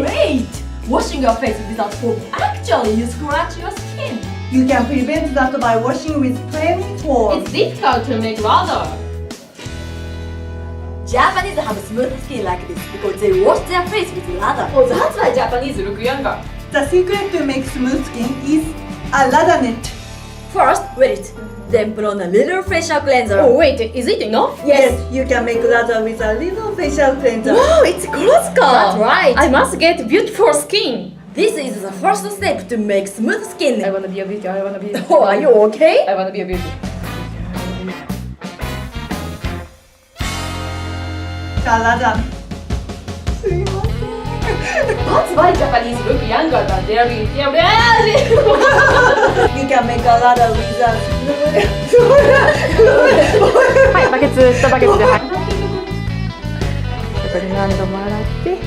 Great! Washing your face without foam actually you scratch your skin. You can prevent that by washing with plain foam. It's difficult to make lather. Japanese have smooth skin like this because they wash their face with lather. Oh, that's why Japanese look younger. The secret to make smooth skin is a lather net. First, wet it. Then put on a little facial cleanser. Oh wait, is it enough? Yes. You can make lather with a little facial cleanser. Wow, it's close. That's right. I must get beautiful skin. This is the first step to make smooth skin. I wanna be a beauty. I wanna be. Oh, are you okay? I wanna be a beauty. Lather. That's why Japanese look younger than their beauty. You can make a lather with a はい、バケツ1バケツで、はい。これ何度も洗って。